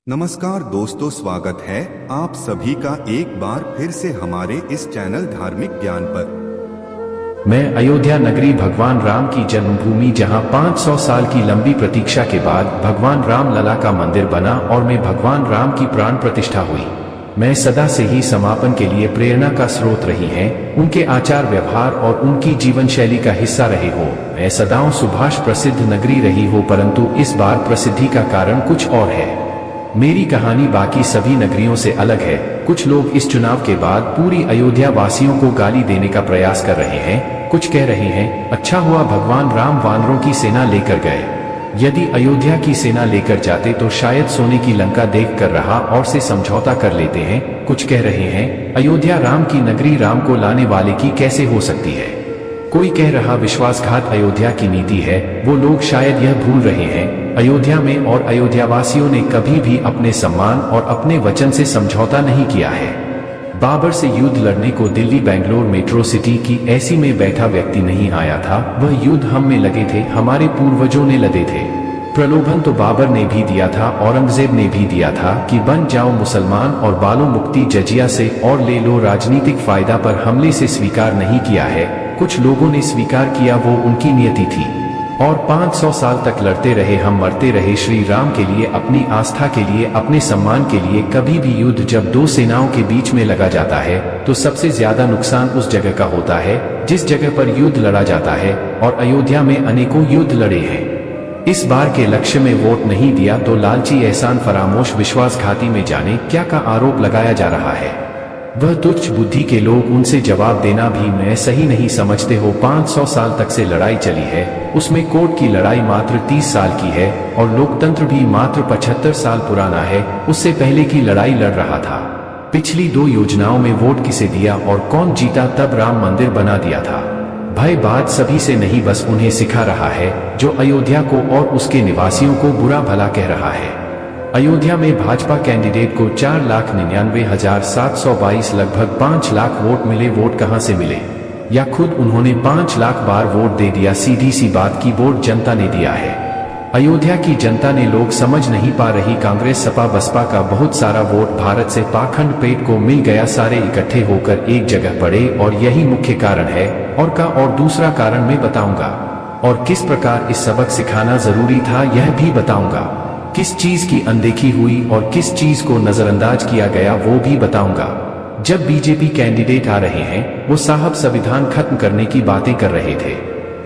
नमस्कार दोस्तों, स्वागत है आप सभी का एक बार फिर से हमारे इस चैनल धार्मिक ज्ञान पर। मैं अयोध्या नगरी भगवान राम की जन्मभूमि, जहां 500 साल की लंबी प्रतीक्षा के बाद भगवान राम लला का मंदिर बना और में भगवान राम की प्राण प्रतिष्ठा हुई। मैं सदा से ही समापन के लिए प्रेरणा का स्रोत रही हैं, उनके आचार व्यवहार और उनकी जीवन शैली का हिस्सा रहे हो। मैं सदाओं सुभाष प्रसिद्ध नगरी रही हो, परंतु इस बार प्रसिद्धि का कारण कुछ और है। मेरी कहानी बाकी सभी नगरियों से अलग है। कुछ लोग इस चुनाव के बाद पूरी अयोध्या वासियों को गाली देने का प्रयास कर रहे हैं। कुछ कह रहे हैं, अच्छा हुआ भगवान राम वानरों की सेना लेकर गए। यदि अयोध्या की सेना लेकर जाते तो शायद सोने की लंका देखकर रहा और से समझौता कर लेते हैं। कुछ कह रहे हैं, अयोध्या राम की नगरी, राम को लाने वाले की कैसे हो सकती है। कोई कह रहा विश्वासघात अयोध्या की नीति है। वो लोग शायद यह भूल रहे हैं, अयोध्या में और अयोध्यावासियों ने कभी भी अपने सम्मान और अपने वचन से समझौता नहीं किया है। बाबर से युद्ध लड़ने को दिल्ली बेंगलोर मेट्रो सिटी की ऐसी में बैठा व्यक्ति नहीं आया था। वह युद्ध हम में लगे थे, हमारे पूर्वजों ने लड़े थे। प्रलोभन तो बाबर ने भी दिया था, औरंगजेब ने भी दिया था कि बन जाओ मुसलमान और बालो मुक्ति जजिया से और ले लो राजनीतिक फायदा, पर हमले से स्वीकार नहीं किया है। कुछ लोगों ने स्वीकार किया, वो उनकी नियति थी। और 500 साल तक लड़ते रहे, हम मरते रहे श्री राम के लिए, अपनी आस्था के लिए, अपने सम्मान के लिए। कभी भी युद्ध जब दो सेनाओं के बीच में लगा जाता है तो सबसे ज्यादा नुकसान उस जगह का होता है जिस जगह पर युद्ध लड़ा जाता है, और अयोध्या में अनेकों युद्ध लड़े हैं। इस बार के लक्ष्य में वोट नहीं दिया तो लालची, एहसान फरामोश, विश्वासघाती में जाने क्या का आरोप लगाया जा रहा है। वह तुच्छ बुद्धि के लोग, उनसे जवाब देना भी मैं सही नहीं समझते हो। 500 साल तक से लड़ाई चली है, उसमें कोर्ट की लड़ाई मात्र 30 साल की है और लोकतंत्र भी मात्र 75 साल पुराना है। उससे पहले की लड़ाई लड़ रहा था। पिछली दो योजनाओं में वोट किसे दिया और कौन जीता, तब राम मंदिर बना दिया था। भय बात सभी से नहीं, बस उन्हें सिखा रहा है जो अयोध्या को और उसके निवासियों को बुरा भला कह रहा है। अयोध्या में भाजपा कैंडिडेट को 4,99,722 लगभग 5 लाख वोट मिले। वोट कहां से मिले, या खुद उन्होंने 5 लाख बार वोट दे दिया। सीधी सी बात की वोट जनता ने दिया है। अयोध्या की जनता ने, लोग समझ नहीं पा रही। कांग्रेस सपा बसपा का बहुत सारा वोट भारत से पाखंड पेट को मिल गया, सारे इकट्ठे होकर एक जगह पड़े, और यही मुख्य कारण है। और दूसरा कारण मैं बताऊंगा, और किस प्रकार इस सबक सिखाना जरूरी था यह भी बताऊंगा। किस चीज की अनदेखी हुई और किस चीज को नजरअंदाज किया गया वो भी बताऊंगा। जब बीजेपी कैंडिडेट आ रहे हैं, वो साहब संविधान खत्म करने की बातें कर रहे थे।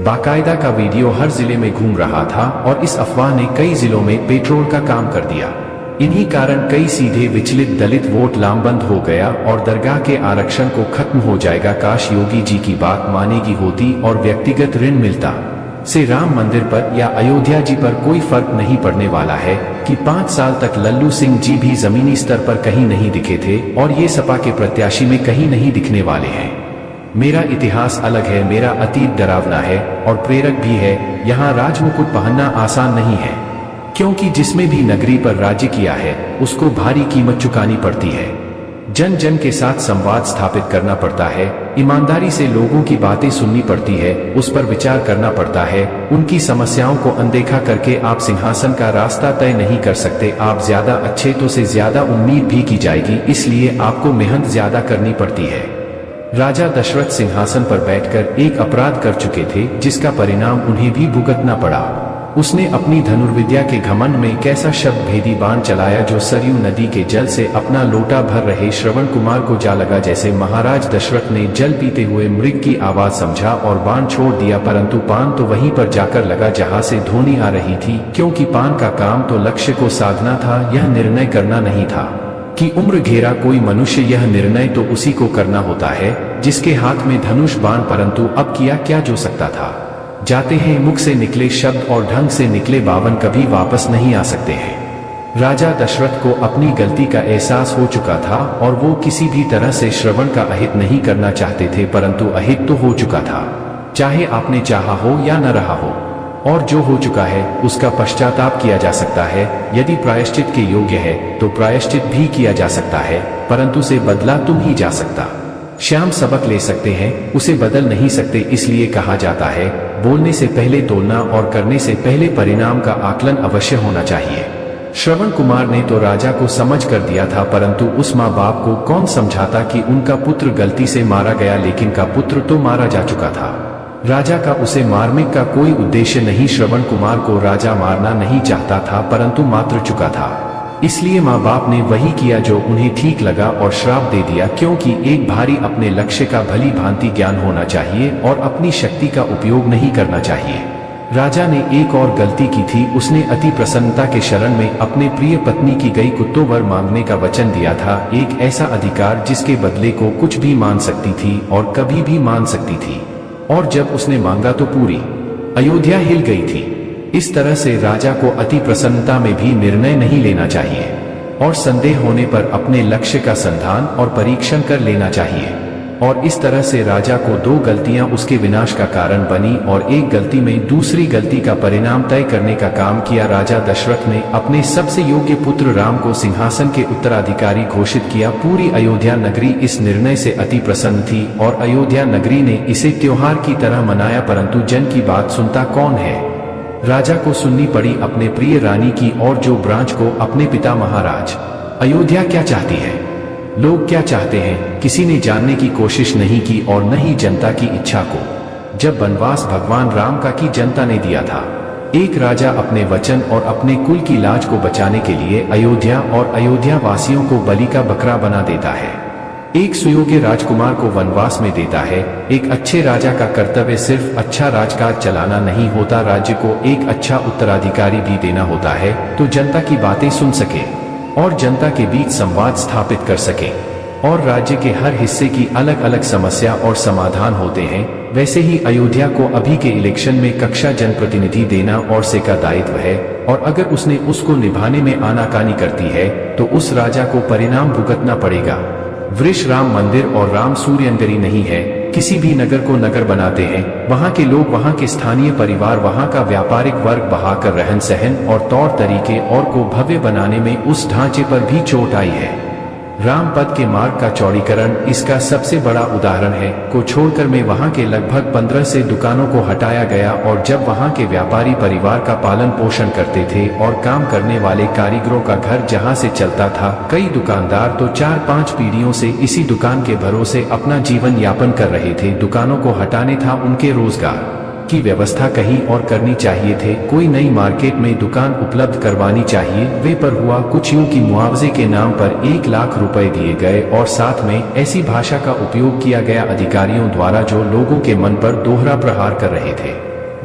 बाकायदा का वीडियो हर जिले में घूम रहा था, और इस अफवाह ने कई जिलों में पेट्रोल का काम कर दिया। इन्हीं कारण कई सीधे विचलित दलित वोट लामबंद हो गया और दरगाह के आरक्षण को खत्म हो जाएगा। काश योगी जी की बात मानेगी होती और व्यक्तिगत ऋण मिलता से राम मंदिर पर या अयोध्या जी पर कोई फर्क नहीं पड़ने वाला है कि 5 साल तक लल्लू सिंह जी भी जमीनी स्तर पर कहीं नहीं दिखे थे, और ये सपा के प्रत्याशी में कहीं नहीं दिखने वाले हैं। मेरा इतिहास अलग है, मेरा अतीत डरावना है और प्रेरक भी है। यहाँ राजमुकुट पहनना आसान नहीं है, क्योंकि जिसमें भी नगरी पर राज्य किया है उसको भारी कीमत चुकानी पड़ती है। जन जन के साथ संवाद स्थापित करना पड़ता है, ईमानदारी से लोगों की बातें सुननी पड़ती है, उस पर विचार करना पड़ता है। उनकी समस्याओं को अनदेखा करके आप सिंहासन का रास्ता तय नहीं कर सकते। आप ज्यादा अच्छे तो से ज्यादा उम्मीद भी की जाएगी, इसलिए आपको मेहनत ज्यादा करनी पड़ती है। राजा दशरथ सिंहासन पर बैठकर एक अपराध कर चुके थे, जिसका परिणाम उन्हें भी भुगतना पड़ा। उसने अपनी धनुर्विद्या के घमंड में कैसा शब्द भेदी बाण चलाया, जो सरयू नदी के जल से अपना लोटा भर रहे श्रवण कुमार को जा लगा। जैसे महाराज दशरथ ने जल पीते हुए मृग की आवाज समझा और बाण छोड़ दिया, परंतु पान तो वहीं पर जाकर लगा जहां से ध्वनि आ रही थी, क्योंकि पान का काम तो लक्ष्य को साधना था, यह निर्णय करना नहीं था कि उम्र घेरा कोई मनुष्य। यह निर्णय तो उसी को करना होता है जिसके हाथ में धनुष बाण। परंतु अब किया क्या जो सकता था। जाते हैं, मुख से निकले शब्द और ढंग से निकले बावन कभी वापस नहीं आ सकते हैं। राजा दशरथ को अपनी गलती का एहसास हो चुका था और वो किसी भी तरह से श्रवण का अहित नहीं करना चाहते थे, परंतु अहित तो हो चुका था, चाहे आपने चाहा हो या न रहा हो। और जो हो चुका है उसका पश्चाताप किया जा सकता है। यदि प्रायश्चित के योग्य है तो प्रायश्चित भी किया जा सकता है, परंतु से बदला तुम ही जा सकता। श्याम सबक ले सकते हैं, उसे बदल नहीं सकते। इसलिए कहा जाता है, बोलने से पहले तोलना और करने से पहले परिणाम का आकलन अवश्य होना चाहिए। श्रवण कुमार ने तो राजा को समझ कर दिया था, परंतु उस माँ बाप को कौन समझाता कि उनका पुत्र गलती से मारा गया, लेकिन का पुत्र तो मारा जा चुका था। राजा का उसे मारने का कोई उद्देश्य नहीं। श्रवण कुमार को राजा मारना नहीं चाहता था, परंतु मार चुका था। इसलिए माँ बाप ने वही किया जो उन्हें ठीक लगा और श्राप दे दिया, क्योंकि एक भारी अपने लक्ष्य का भली भांति ज्ञान होना चाहिए और अपनी शक्ति का उपयोग नहीं करना चाहिए। राजा ने एक और गलती की थी, उसने अति प्रसन्नता के शरण में अपने प्रिय पत्नी की गई कुत्तों वर मांगने का वचन दिया था, एक ऐसा अधिकार जिसके बदले को कुछ भी मान सकती थी और कभी भी मान सकती थी। और जब उसने मांगा तो पूरी अयोध्या हिल गई थी। इस तरह से राजा को अति प्रसन्नता में भी निर्णय नहीं लेना चाहिए और संदेह होने पर अपने लक्ष्य का संधान और परीक्षण कर लेना चाहिए। और इस तरह से राजा को दो गलतियां उसके विनाश का कारण बनी और एक गलती में दूसरी गलती का परिणाम तय करने का काम किया। राजा दशरथ ने अपने सबसे योग्य पुत्र राम को सिंहासन के उत्तराधिकारी घोषित किया। पूरी अयोध्या नगरी इस निर्णय से अति प्रसन्न थी और अयोध्या नगरी ने इसे त्योहार की तरह मनाया, परंतु जन की बात सुनता कौन है। राजा को सुननी पड़ी अपने प्रिय रानी की और जो ब्रांच को अपने पिता महाराज। अयोध्या क्या चाहती है, लोग क्या चाहते हैं, किसी ने जानने की कोशिश नहीं की और न ही जनता की इच्छा को। जब वनवास भगवान राम का की जनता ने दिया था, एक राजा अपने वचन और अपने कुल की लाज को बचाने के लिए अयोध्या और अयोध्या वासियों को बलि का बकरा बना देता है, एक सुयोग्य राजकुमार को वनवास में देता है। एक अच्छे राजा का कर्तव्य सिर्फ अच्छा राजकाज चलाना नहीं होता, राज्य को एक अच्छा उत्तराधिकारी भी देना होता है, तो जनता की बातें सुन सके और जनता के बीच संवाद स्थापित कर सके और राज्य के हर हिस्से की अलग अलग समस्या और समाधान होते हैं। वैसे ही अयोध्या को अभी के इलेक्शन में कक्षा जनप्रतिनिधि देना और से का दायित्व है, और अगर उसने उसको निभाने में आनाकानी करती है तो उस राजा को परिणाम भुगतना पड़ेगा। वृष राम मंदिर और राम सूर्यनगरी नहीं है, किसी भी नगर को नगर बनाते हैं, वहाँ के लोग, वहाँ के स्थानीय परिवार, वहाँ का व्यापारिक वर्ग बहाकर रहन सहन और तौर तरीके और को भव्य बनाने में उस ढांचे पर भी चोट आई है। राम पद के मार्ग का चौड़ीकरण इसका सबसे बड़ा उदाहरण है। को छोड़कर में वहाँ के लगभग 15 से दुकानों को हटाया गया और जब वहाँ के व्यापारी परिवार का पालन पोषण करते थे और काम करने वाले कारीगरों का घर जहाँ से चलता था, कई दुकानदार तो 4-5 पीढ़ियों से इसी दुकान के भरोसे अपना जीवन यापन कर रहे थे। दुकानों को हटाने था उनके रोजगार की व्यवस्था कहीं और करनी चाहिए थे, कोई नई मार्केट में दुकान उपलब्ध करवानी चाहिए। वे पर हुआ कुछ यूं कि मुआवजे के नाम पर 1 लाख रुपए दिए गए और साथ में ऐसी भाषा का उपयोग किया गया अधिकारियों द्वारा जो लोगों के मन पर दोहरा प्रहार कर रहे थे।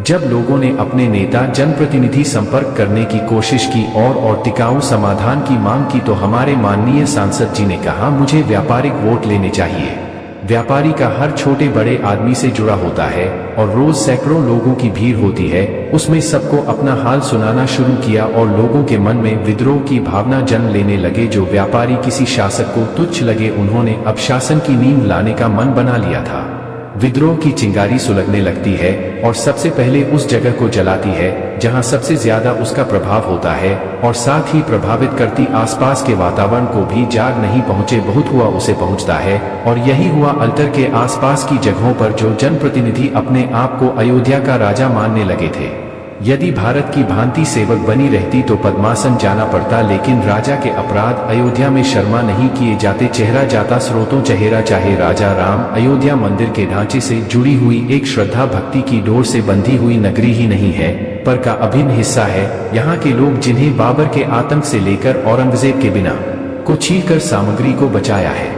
जब लोगों ने अपने नेता जनप्रतिनिधि संपर्क करने की कोशिश की और टिकाऊ समाधान की मांग की तो हमारे माननीय सांसद जी ने कहा, मुझे व्यापारिक वोट लेने चाहिए। व्यापारी का हर छोटे बड़े आदमी से जुड़ा होता है और रोज सैकड़ों लोगों की भीड़ होती है। उसमें सबको अपना हाल सुनाना शुरू किया और लोगों के मन में विद्रोह की भावना जन्म लेने लगे। जो व्यापारी किसी शासक को तुच्छ लगे, उन्होंने अब शासन की नींद लाने का मन बना लिया था। विद्रोह की चिंगारी सुलगने लगती है और सबसे पहले उस जगह को जलाती है जहां सबसे ज्यादा उसका प्रभाव होता है और साथ ही प्रभावित करती आसपास के वातावरण को भी। जाग नहीं पहुंचे, बहुत हुआ उसे पहुंचता है, और यही हुआ अल्टर के आसपास की जगहों पर जो जनप्रतिनिधि अपने आप को अयोध्या का राजा मानने लगे थे। यदि भारत की भांति सेवक बनी रहती तो पद्मासन जाना पड़ता, लेकिन राजा के अपराध अयोध्या में शर्मा नहीं किए जाते। चेहरा जाता स्रोतों चेहरा, चाहे राजा राम अयोध्या मंदिर के ढांचे से जुड़ी हुई एक श्रद्धा भक्ति की डोर से बंधी हुई नगरी ही नहीं है, पर का अभिन्न हिस्सा है। यहाँ के लोग जिन्हें बाबर के आतंक से लेकर औरंगजेब के बिना को छीनकर सामग्री को बचाया है,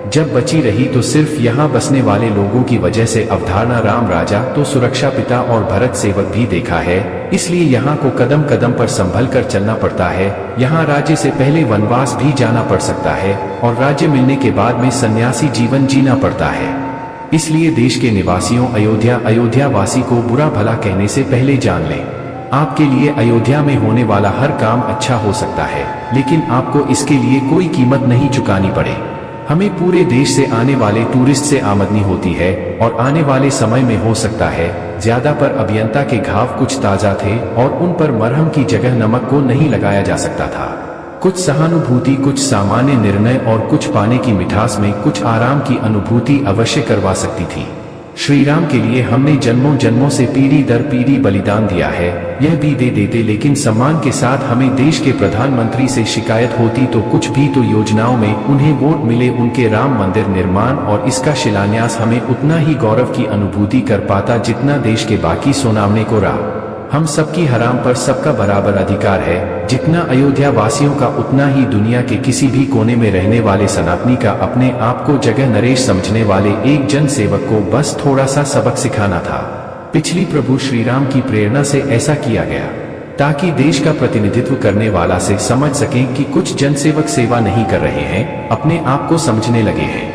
जब बची रही तो सिर्फ यहाँ बसने वाले लोगों की वजह से। अवधारणा राम राजा तो सुरक्षा पिता और भरत सेवक भी देखा है, इसलिए यहाँ को कदम कदम पर संभल कर चलना पड़ता है। यहाँ राज्य से पहले वनवास भी जाना पड़ सकता है और राज्य मिलने के बाद में सन्यासी जीवन जीना पड़ता है। इसलिए देश के निवासियों, अयोध्या वासी को बुरा भला कहने से पहले जान लें, आपके लिए अयोध्या में होने वाला हर काम अच्छा हो सकता है, लेकिन आपको इसके लिए कोई कीमत नहीं चुकानी पड़े। हमें पूरे देश से आने वाले टूरिस्ट से आमदनी होती है और आने वाले समय में हो सकता है ज्यादा, पर अभियंता के घाव कुछ ताजा थे और उन पर मरहम की जगह नमक को नहीं लगाया जा सकता था। कुछ सहानुभूति, कुछ सामान्य निर्णय और कुछ पाने की मिठास में कुछ आराम की अनुभूति अवश्य करवा सकती थी। श्री राम के लिए हमने जन्मों जन्मों से पीढ़ी दर पीढ़ी बलिदान दिया है, यह भी दे देते, लेकिन सम्मान के साथ हमें देश के प्रधानमंत्री से शिकायत होती तो कुछ भी तो योजनाओं में उन्हें वोट मिले, उनके राम मंदिर निर्माण और इसका शिलान्यास हमें उतना ही गौरव की अनुभूति कर पाता जितना देश के बाकी सोनामने को रहा। हम सबकी हराम पर सबका बराबर अधिकार है, जितना अयोध्या वासियों का उतना ही दुनिया के किसी भी कोने में रहने वाले सनातनी का। अपने आप को जगह नरेश समझने वाले एक जन सेवक को बस थोड़ा सा सबक सिखाना था। पिछली प्रभु श्री राम की प्रेरणा से ऐसा किया गया ताकि देश का प्रतिनिधित्व करने वाला से समझ सकें कि कुछ जनसेवक सेवा नहीं कर रहे हैं, अपने आप को समझने लगे हैं।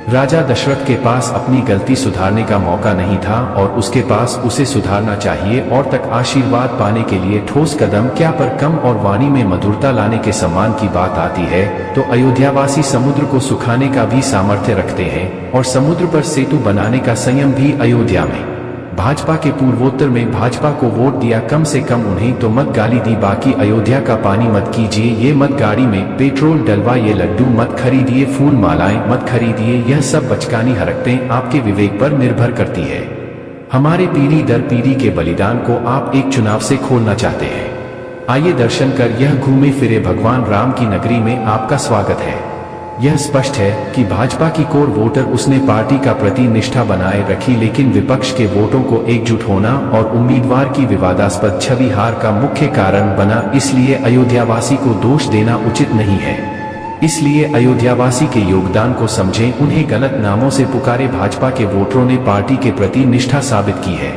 राजा दशरथ के पास अपनी गलती सुधारने का मौका नहीं था और उसके पास उसे सुधारना चाहिए और तक आशीर्वाद पाने के लिए ठोस कदम क्या पर कम और वाणी में मधुरता लाने के सम्मान की बात आती है तो अयोध्यावासी समुद्र को सुखाने का भी सामर्थ्य रखते हैं और समुद्र पर सेतु बनाने का संयम भी। अयोध्या में भाजपा के पूर्वोत्तर में भाजपा को वोट दिया, कम से कम उन्हें तो मत गाली दी, बाकी अयोध्या का पानी मत कीजिए, ये मत गाड़ी में पेट्रोल डलवाइए, लड्डू मत खरीदिए, फूल मालाएं मत खरीदिए, यह सब बचकानी हरकतें आपके विवेक पर निर्भर करती है। हमारे पीढ़ी दर पीढ़ी के बलिदान को आप एक चुनाव से खोलना चाहते हैं। आइए दर्शन कर यह घूमे फिरे भगवान राम की नगरी में आपका स्वागत है। यह स्पष्ट है कि भाजपा की कोर वोटर उसने पार्टी का प्रति निष्ठा बनाए रखी, लेकिन विपक्ष के वोटों को एकजुट होना और उम्मीदवार की विवादास्पद छवि हार का मुख्य कारण बना। इसलिए अयोध्यावासी को दोष देना उचित नहीं है। इसलिए अयोध्यावासी के योगदान को समझें, उन्हें गलत नामों से पुकारे। भाजपा के वोटरों ने पार्टी के प्रति निष्ठा साबित की है।